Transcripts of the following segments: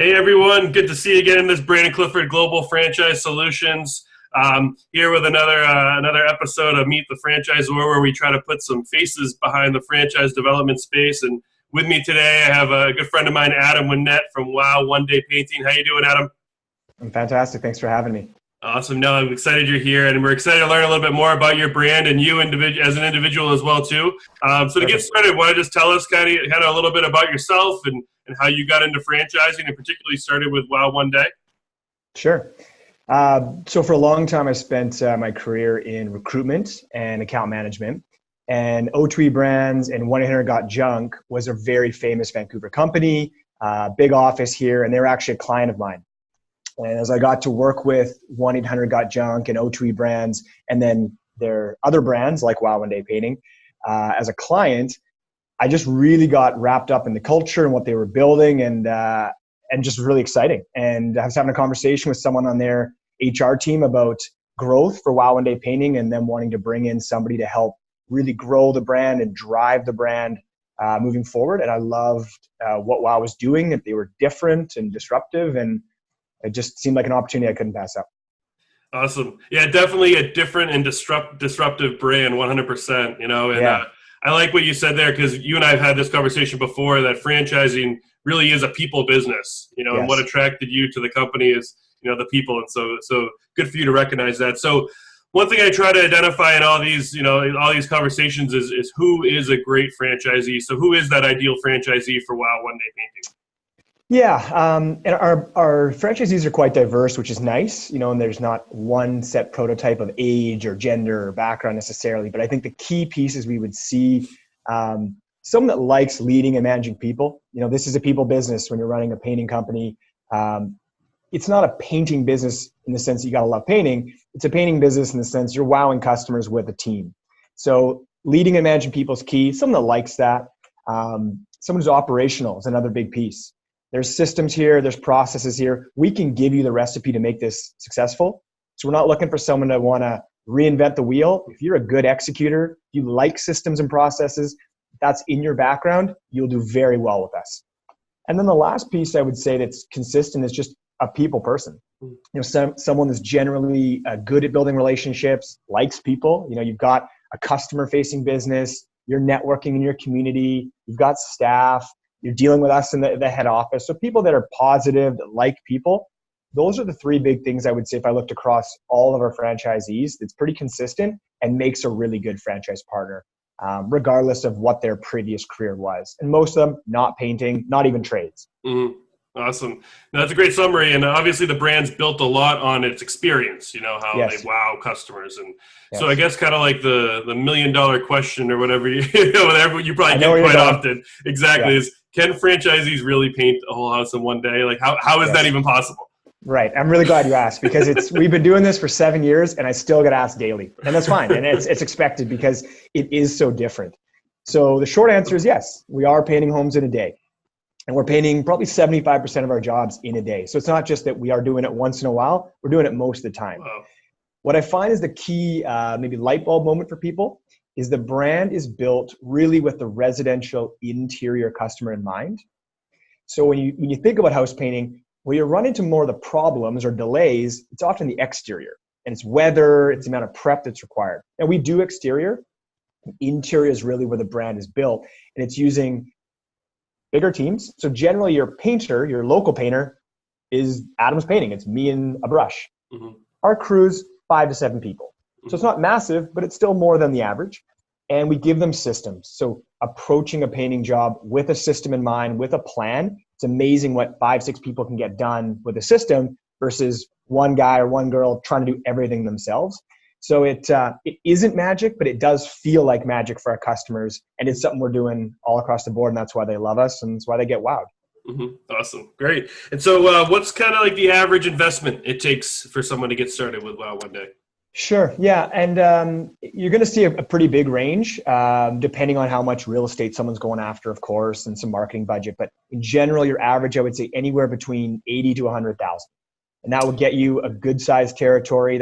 Hey everyone, good to see you again. This is Brandon Clifford, Global Franchise Solutions, here with another episode of Meet the Franchisor, where we try to put some faces behind the franchise development space. And with me today, I have a good friend of mine, Adam Winnett from Wow One Day Painting. How you doing, Adam? I'm fantastic. Thanks for having me. Awesome. No, I'm excited you're here, and we're excited to learn a little bit more about your brand and you as an individual as well too. So to get started, why don't you just tell us kind of a little bit about yourself and how you got into franchising, and particularly started with Wow One Day? Sure. So for a long time, I spent my career in recruitment and account management. And O2E Brands and 1-800-GOT-JUNK was a very famous Vancouver company, big office here, and they were actually a client of mine. And as I got to work with 1-800-GOT-JUNK and O2E Brands, and then their other brands like Wow One Day Painting, as a client, I just really got wrapped up in the culture and what they were building, and just really exciting. And I was having a conversation with someone on their HR team about growth for Wow One Day Painting, and them wanting to bring in somebody to help really grow the brand and drive the brand moving forward. And I loved what Wow was doing, that they were different and disruptive, and it just seemed like an opportunity I couldn't pass up. Awesome. Yeah, definitely a different and disruptive brand, 100%, and I like what you said there, because you and I have had this conversation before, that franchising really is a people business, Yes. and what attracted you to the company is, the people. And so good for you to recognize that. So one thing I try to identify in all these, all these conversations is who is a great franchisee. So who is that ideal franchisee for Wow One Day Painting? Yeah, and our franchisees are quite diverse, which is nice, and there's not one set prototype of age or gender or background necessarily. But I think the key pieces we would see, someone that likes leading and managing people. This is a people business when you're running a painting company. It's not a painting business in the sense that you got to love painting. It's a painting business in the sense you're wowing customers with a team. So leading and managing people is key. Someone that likes that. Someone who's operational is another big piece. There's systems here, there's processes here. We can give you the recipe to make this successful. So we're not looking for someone to want to reinvent the wheel. If you're a good executor, you like systems and processes, that's in your background, you'll do very well with us. And then the last piece I would say that's consistent is just a people person. Someone that's generally good at building relationships, likes people. You've got a customer-facing business, you're networking in your community, you've got staff, you're dealing with us in the head office. So people that are positive, that like people, those are the three big things I would say if I looked across all of our franchisees. It's pretty consistent and makes a really good franchise partner, regardless of what their previous career was. And most of them, not painting, not even trades. Mm-hmm. Awesome. Now, that's a great summary. And obviously the brand's built a lot on its experience, how Yes. they wow customers. And Yes. so I guess kind of like the $1 million question or whatever, whatever you probably get quite often. Exactly. Yeah. Is, can franchisees really paint a whole house in one day? Like how is that even possible? Right. I'm really glad you asked, because we've been doing this for 7 years and I still get asked daily, and that's fine. And it's expected because it is so different. So the short answer is yes, we are painting homes in a day. And we're painting probably 75% of our jobs in a day. So it's not just that we are doing it once in a while, we're doing it most of the time. Wow. What I find is the key, maybe light bulb moment for people is the brand is built really with the residential interior customer in mind. So when you think about house painting, where you run into more of the problems or delays, it's often the exterior. And it's weather, it's the amount of prep that's required. And we do exterior. Interior is really where the brand is built. And it's using bigger teams. So generally your painter, your local painter, is Adam's Painting. It's me and a brush. Mm-hmm. Our crew's 5 to 7 people. So it's not massive, but it's still more than the average. And we give them systems. So approaching a painting job with a system in mind, with a plan, it's amazing what 5, 6 people can get done with a system versus one guy or one girl trying to do everything themselves. So it isn't magic, but it does feel like magic for our customers. And it's something we're doing all across the board. And that's why they love us. And that's why they get wowed. Mm-hmm. Awesome. Great. And so what's kind of like the average investment it takes for someone to get started with Wow One Day? Sure. Yeah. And you're going to see a pretty big range, depending on how much real estate someone's going after, of course, and some marketing budget. But in general, your average, I would say anywhere between 80 to 100,000. And that would get you a good sized territory.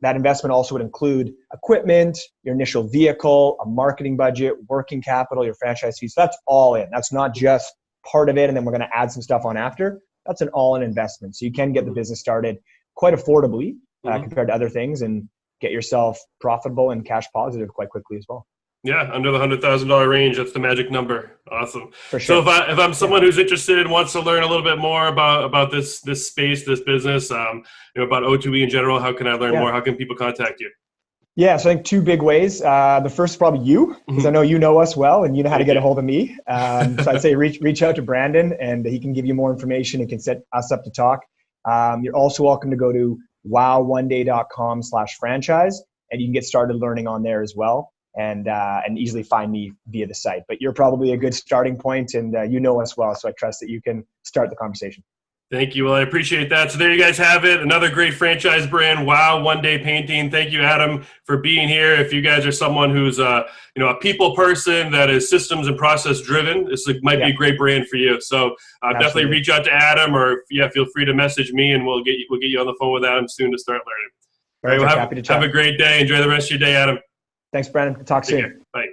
That investment also would include equipment, your initial vehicle, a marketing budget, working capital, your franchise fees. So that's all in. That's not just part of it, and then we're going to add some stuff on after. that's an all-in investment. So you can get the business started quite affordably compared to other things, and get yourself profitable and cash positive quite quickly as well. Yeah, under the $100,000 range. That's the magic number. Awesome. For sure. So if I'm someone who's interested and wants to learn a little bit more about this space, this business, about O2E in general, how can I learn more? How can people contact you? Yeah, so I think two big ways. The first is probably you, because I know you know us well and you know how to get a hold of me. So I'd say reach out to Brandon, and he can give you more information and can set us up to talk. You're also welcome to go to wowoneday.com/franchise, and you can get started learning on there as well, and easily find me via the site. But you're probably a good starting point, and you know us well, so I trust that you can start the conversation. Thank you. Well, I appreciate that. So there you guys have it. Another great franchise brand, Wow One Day Painting. Thank you, Adam, for being here. If you guys are someone who's a people person that is systems and process driven, this might be a great brand for you. So definitely reach out to Adam, or feel free to message me, and we'll get you on the phone with Adam soon to start learning. All right. Well, have a great day. Enjoy the rest of your day, Adam. Thanks, Brandon. Talk soon. Bye.